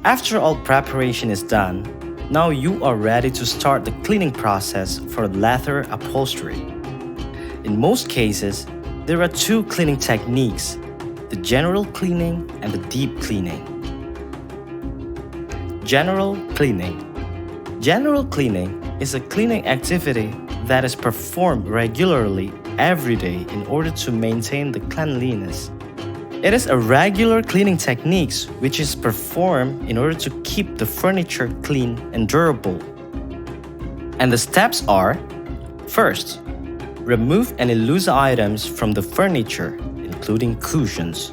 After all preparation is done, now you are ready to start the cleaning process for leather upholstery. In most cases, there are two cleaning techniques, the general cleaning and the deep cleaning. General cleaning. General cleaning is a cleaning activity that is performed regularly every day in order to maintain the cleanliness. It is a regular cleaning technique which is performed in order to keep the furniture clean and durable. And the steps are: first, remove any loose items from the furniture, including cushions.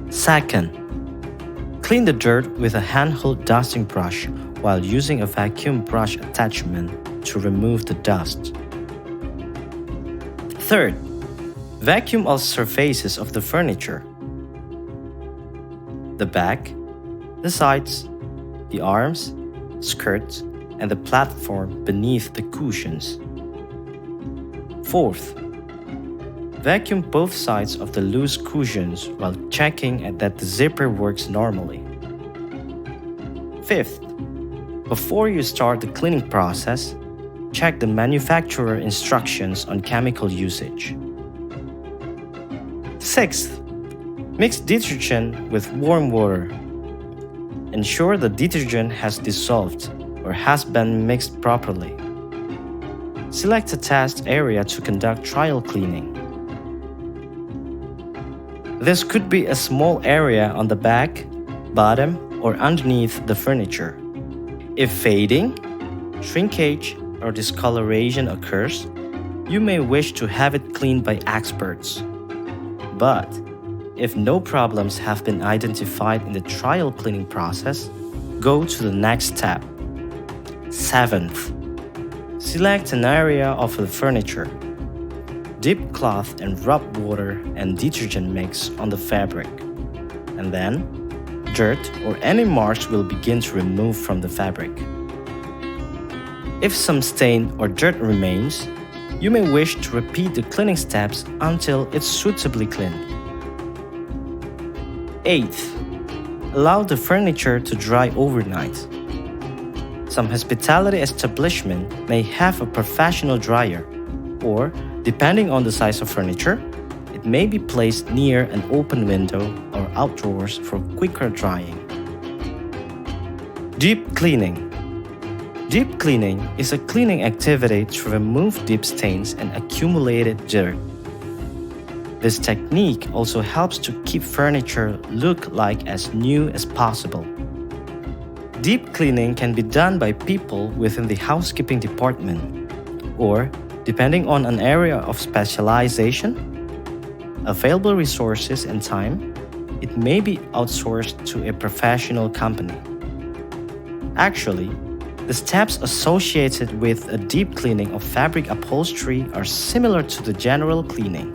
Second, clean the dirt with a handheld dusting brush while using a vacuum brush attachment to remove the dust. Third, vacuum all surfaces of the furniture. The back, the sides, the arms, skirts, and the platform beneath the cushions. Fourth, vacuum both sides of the loose cushions while checking that the zipper works normally. Fifth, before you start the cleaning process, check the manufacturer instructions on chemical usage. Sixth, mix detergent with warm water. Ensure the detergent has dissolved or has been mixed properly. Select a test area to conduct trial cleaning. This could be a small area on the back, bottom, or underneath the furniture. If fading, shrinkage, or discoloration occurs, you may wish to have it cleaned by experts. But if no problems have been identified in the trial cleaning process, go to the next step. Seventh, select an area of the furniture. Dip cloth and rub water and detergent mix on the fabric, and then dirt or any marks will begin to remove from the fabric. If some stain or dirt remains, you may wish to repeat the cleaning steps until it's suitably cleaned. Eighth, allow the furniture to dry overnight. Some hospitality establishments may have a professional dryer, or depending on the size of furniture, it may be placed near an open window or outdoors for quicker drying. Deep cleaning. Deep cleaning is a cleaning activity to remove deep stains and accumulated dirt. This technique also helps to keep furniture look like as new as possible. Deep cleaning can be done by people within the housekeeping department, or depending on an area of specialization, available resources and time, it may be outsourced to a professional company. Actually, the steps associated with a deep cleaning of fabric upholstery are similar to the general cleaning.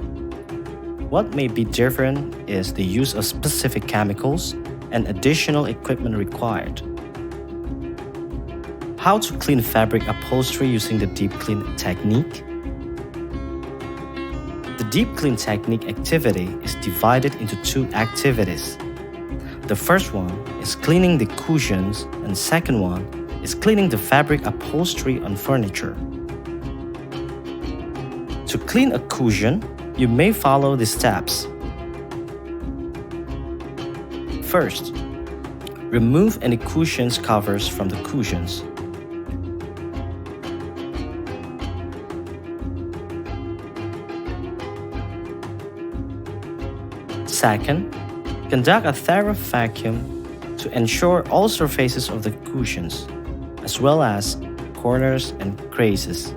What may be different is the use of specific chemicals and additional equipment required. How to clean fabric upholstery using the deep clean technique? The deep clean technique activity is divided into two activities. The first one is cleaning the cushions, and second one is cleaning the fabric upholstery on furniture. To clean a cushion, you may follow the steps. First, remove any cushions covers from the cushions. Second, conduct a thorough vacuum to ensure all surfaces of the cushions, as well as corners and creases.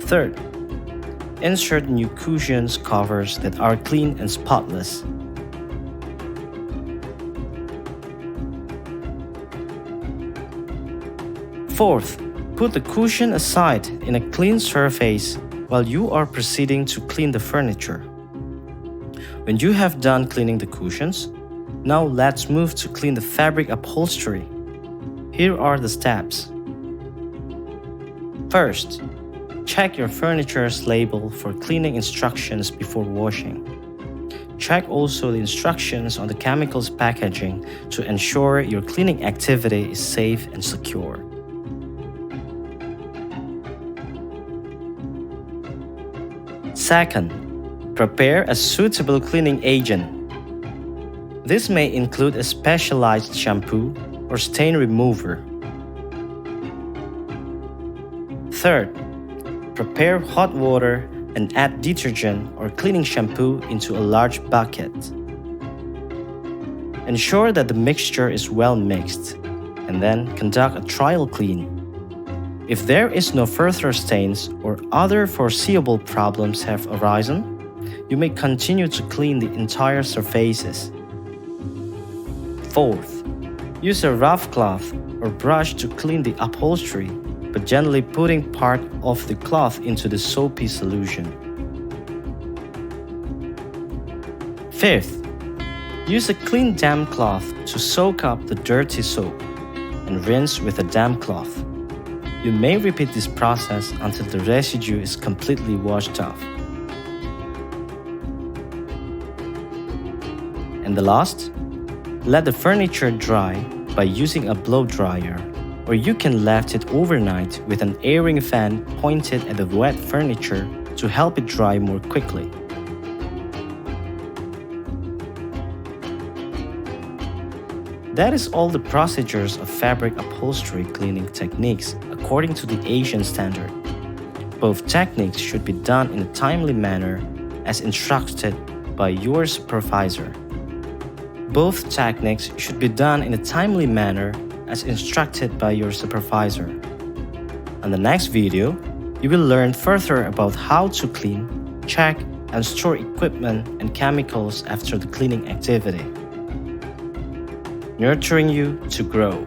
Third, insert new cushions covers that are clean and spotless. Fourth, put the cushion aside in a clean surface while you are proceeding to clean the furniture. When you have done cleaning the cushions, now let's move to clean the fabric upholstery. Here are the steps. First, check your furniture's label for cleaning instructions before washing. Check also the instructions on the chemicals packaging to ensure your cleaning activity is safe and secure. Second, prepare a suitable cleaning agent. This may include a specialized shampoo or stain remover. Third, prepare hot water and add detergent or cleaning shampoo into a large bucket. Ensure that the mixture is well mixed, and then conduct a trial clean. If there is no further stains or other foreseeable problems have arisen, you may continue to clean the entire surfaces. Fourth, use a rough cloth or brush to clean the upholstery, but gently putting part of the cloth into the soapy solution. Fifth, use a clean damp cloth to soak up the dirty soap and rinse with a damp cloth. You may repeat this process until the residue is completely washed off. And the last, let the furniture dry by using a blow dryer, or you can left it overnight with an airing fan pointed at the wet furniture to help it dry more quickly. That is all the procedures of fabric upholstery cleaning techniques according to the Asian standard. Both techniques should be done in a timely manner as instructed by your supervisor. Both techniques should be done in a timely manner as instructed by your supervisor. On the next video, you will learn further about how to clean, check, and store equipment and chemicals after the cleaning activity. Nurturing you to grow.